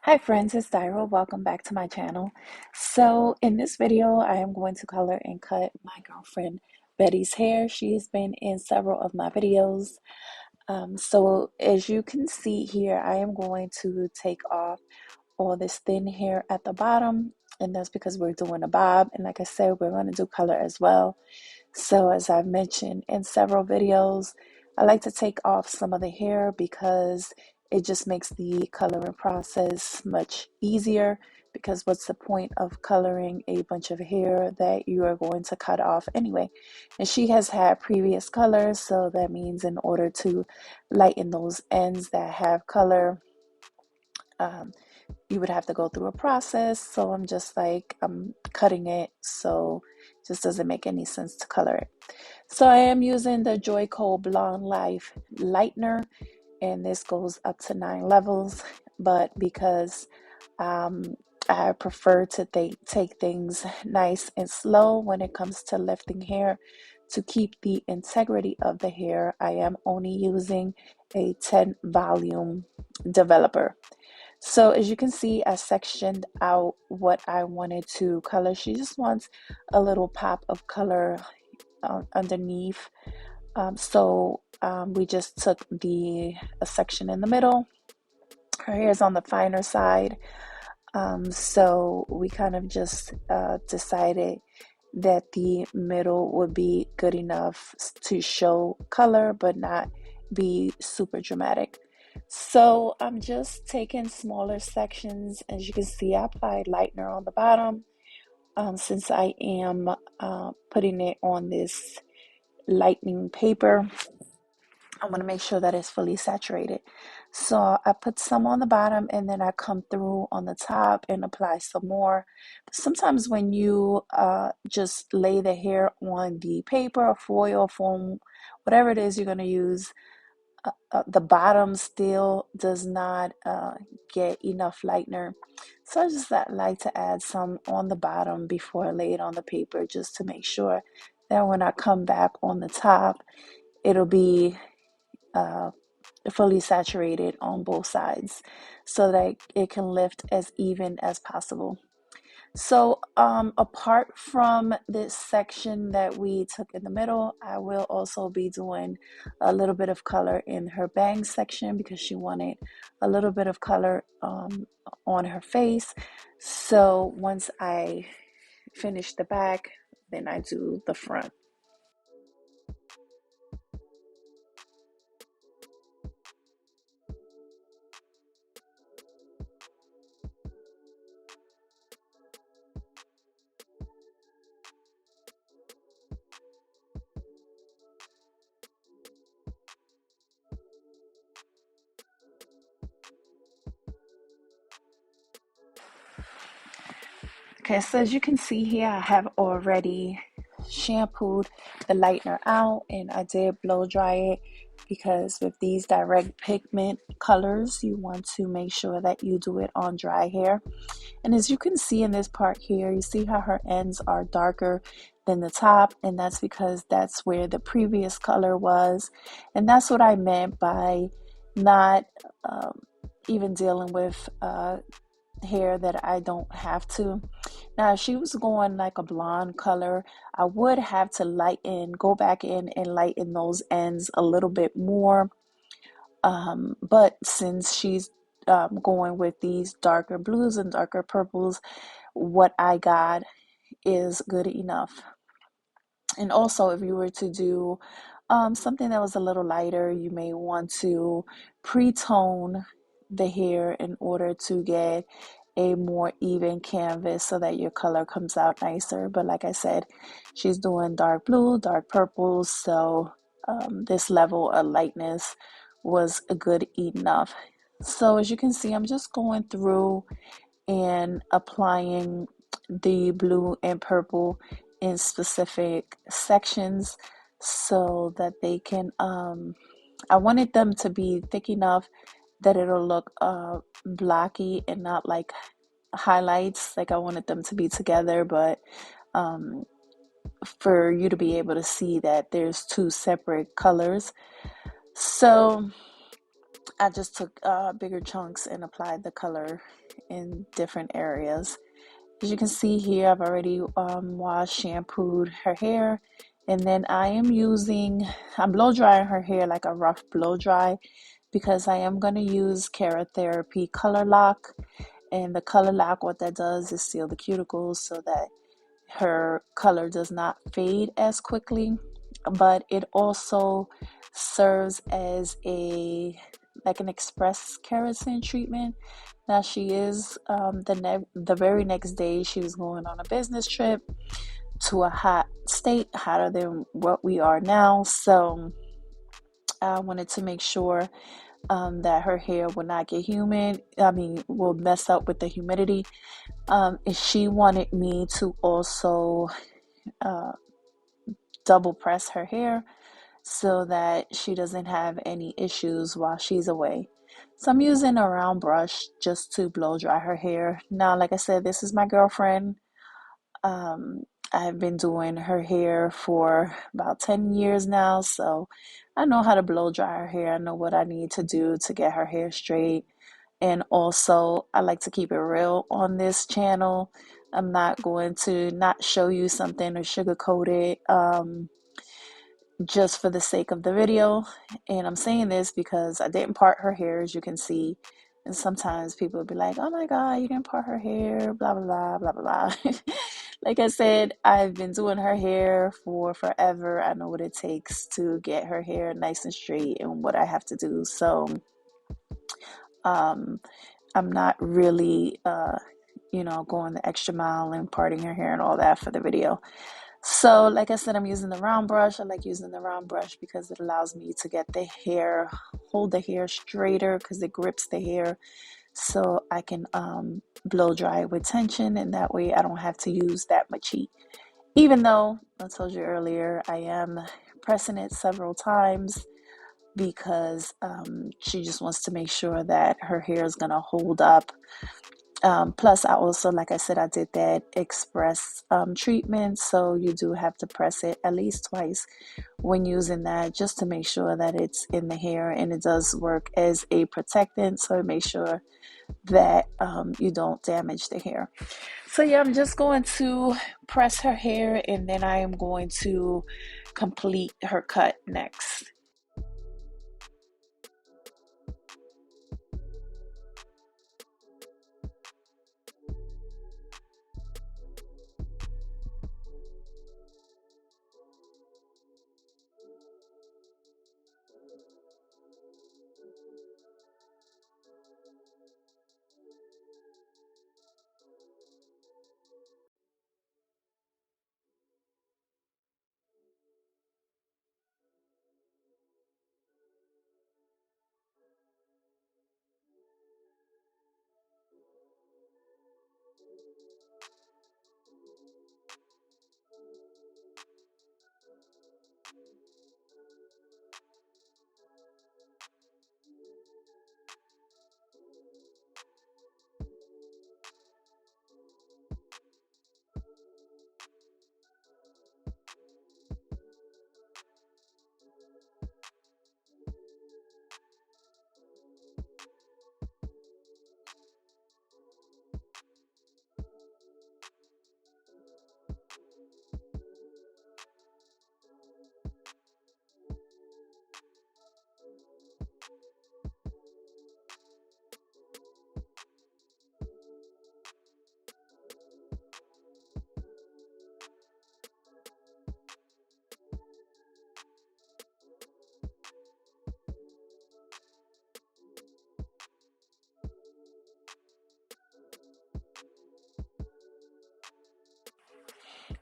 Hi friends, it's Daira. Welcome back to my channel. So in this video, I am going to color and cut my girlfriend Betty's hair. She's been in several of my videos. So as you can see here, I am going to take off all this thin hair at the bottom, and that's because we're doing a bob. And like I said, we're going to do color as well. So as I've mentioned in several videos, I like to take off some of the hair because it just makes the coloring process much easier. Because what's the point of coloring a bunch of hair that you are going to cut off anyway? And she has had previous colors, so that means in order to lighten those ends that have color, um, you would have to go through a process. So I'm just like, I'm cutting it, so it just doesn't make any sense to color it. So I am using the Joico Blondelife lightener, and this goes up to 9 levels. But because um, I prefer to take things nice and slow when it comes to lifting hair, to keep the integrity of the hair, I am only using a 10 volume developer. So as you can see, I sectioned out what I wanted to color. She just wants a little pop of color underneath. We just took a section in the middle. Her hair is on the finer side. So we kind of just decided that the middle would be good enough to show color, but not be super dramatic. So I'm just taking smaller sections. As you can see, I applied lightener on the bottom since I am putting it on this lightening paper. I want to make sure that it's fully saturated. So I put some on the bottom and then I come through on the top and apply some more. Sometimes when you just lay the hair on the paper, foil, foam, whatever it is you're going to use, the bottom still does not get enough lightener. So I just like to add some on the bottom before I lay it on the paper, just to make sure that when I come back on the top, it'll be uh, fully saturated on both sides so that it can lift as even as possible. So apart from this section that we took in the middle, I will also be doing a little bit of color in her bangs section because she wanted a little bit of color on her face. So once I finish the back, then I do the front. Okay, so as you can see here, I have already shampooed the lightener out, and I did blow dry it because with these direct pigment colors, you want to make sure that you do it on dry hair. And as you can see in this part here, you see how her ends are darker than the top, and that's because that's where the previous color was. And that's what I meant by not even dealing with hair that I don't have to. Now, if she was going like a blonde color, I would have to go back in and lighten those ends a little bit more. But since she's going with these darker blues and darker purples, what I got is good enough. And also, if you were to do something that was a little lighter, you may want to pre-tone the hair in order to get a more even canvas so that your color comes out nicer. But like I said, she's doing dark blue, dark purple, so this level of lightness was good enough. So as you can see, I'm just going through and applying the blue and purple in specific sections so that they can I wanted them to be thick enough that it'll look blocky and not like highlights. Like I wanted them to be together, but um for you to be able to see that there's two separate colors. So I just took bigger chunks and applied the color in different areas. As you can see here, I've already washed, shampooed her hair, and then I'm blow drying her hair like a rough blow dry because I am going to use Therapy Color Lock. And the color lock, what that does is seal the cuticles so that her color does not fade as quickly, but it also serves as a like an express keratin treatment. Now she is the very next day she was going on a business trip to a hot state, hotter than what we are now. So I wanted to make sure that her hair will not get humid. I mean, will mess up with the humidity. And she wanted me to also uh, double press her hair so that she doesn't have any issues while she's away. So I'm using a round brush just to blow dry her hair. Now, like I said, this is my girlfriend. Um, I've been doing her hair for about 10 years now, so I know how to blow dry her hair. I know what I need to do to get her hair straight. And also, I like to keep it real on this channel. I'm not going to not show you something or sugarcoat it. Just for the sake of the video. And I'm saying this because I didn't part her hair, as you can see. And sometimes people will be like, oh my God, you didn't part her hair, blah, blah, blah, blah, blah, blah. Like I said, I've been doing her hair for forever. I know what it takes to get her hair nice and straight and what I have to do. So um, I'm not really, going the extra mile and parting her hair and all that for the video. So, like I said, I'm using the round brush. I like using the round brush because it allows me to hold the hair straighter because it grips the hair so I can blow dry it with tension, and that way I don't have to use that much heat. Even though I told you earlier, I am pressing it several times because she just wants to make sure that her hair is going to hold up. Plus, I also, like I said, I did that express treatment, so you do have to press it at least twice when using that just to make sure that it's in the hair, and it does work as a protectant, so make sure that you don't damage the hair. So yeah, I'm just going to press her hair, and then I am going to complete her cut next.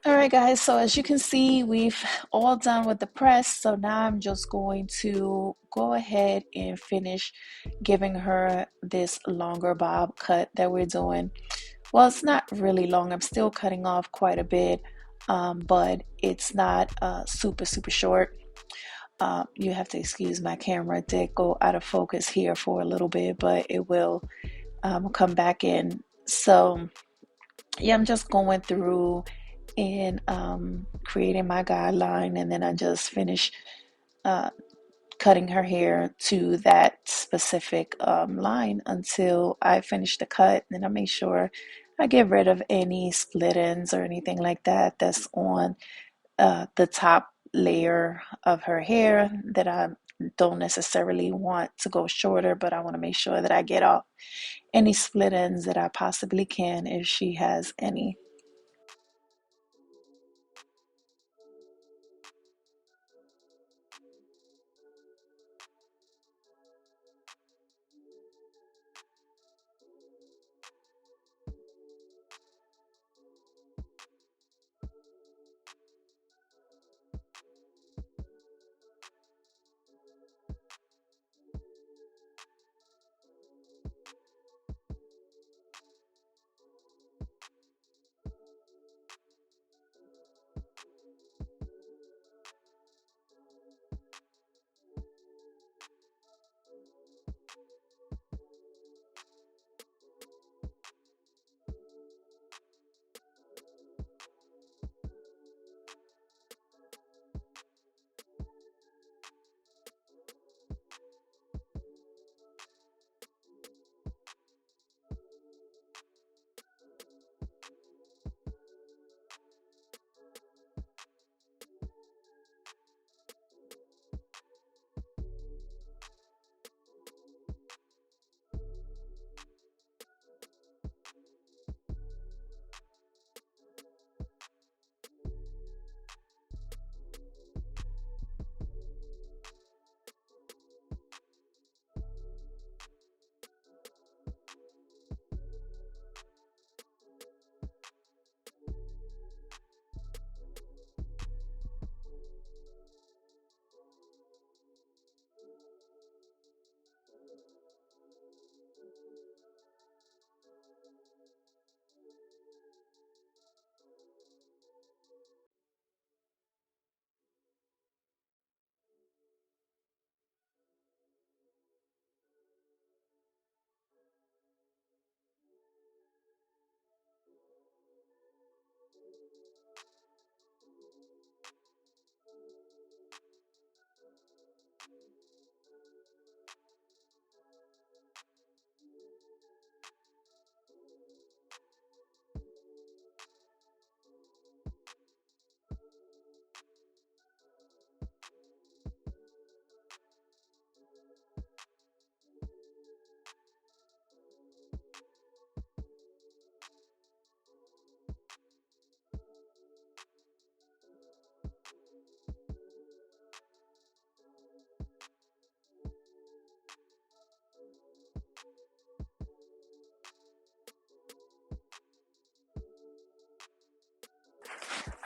All right, guys, so as you can see, we've all done with the press. So now I'm just going to go ahead and finish giving her this longer bob cut that we're doing. Well, it's not really long. I'm still cutting off quite a bit, but it's not super, super short. You have to excuse my camera. It did go out of focus here for a little bit, but it will come back in. So yeah, I'm just going through and creating my guideline, and then I just finish cutting her hair to that specific line until I finish the cut. Then I make sure I get rid of any split ends or anything like that that's on the top layer of her hair that I don't necessarily want to go shorter, but I want to make sure that I get off any split ends that I possibly can if she has any.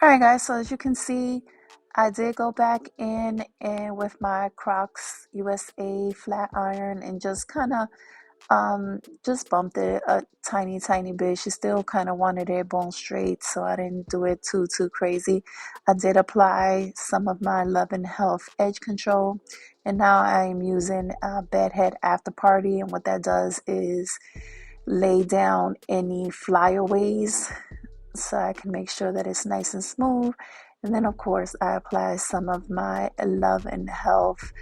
All right, guys, so as you can see, I did go back in and with my Crocs USA flat iron and just kind of just bumped it a tiny bit. She still kind of wanted it bone straight, so I didn't do it too crazy. I did apply some of my Love and Health edge control, and now I'm using Bedhead After Party, and what that does is lay down any flyaways so I can make sure that it's nice and smooth. And then, of course, I apply some of my Love and Health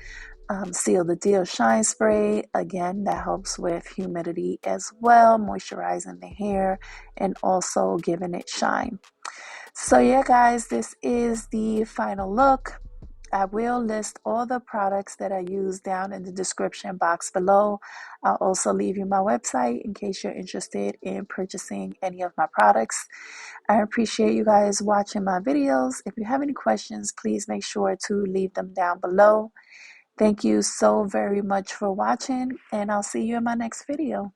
Seal the Deal Shine Spray. Again, that helps with humidity as well, moisturizing the hair and also giving it shine. So, yeah, guys, this is the final look. I will list all the products that I use down in the description box below. I'll also leave you my website in case you're interested in purchasing any of my products. I appreciate you guys watching my videos. If you have any questions, please make sure to leave them down below. Thank you so very much for watching, and I'll see you in my next video.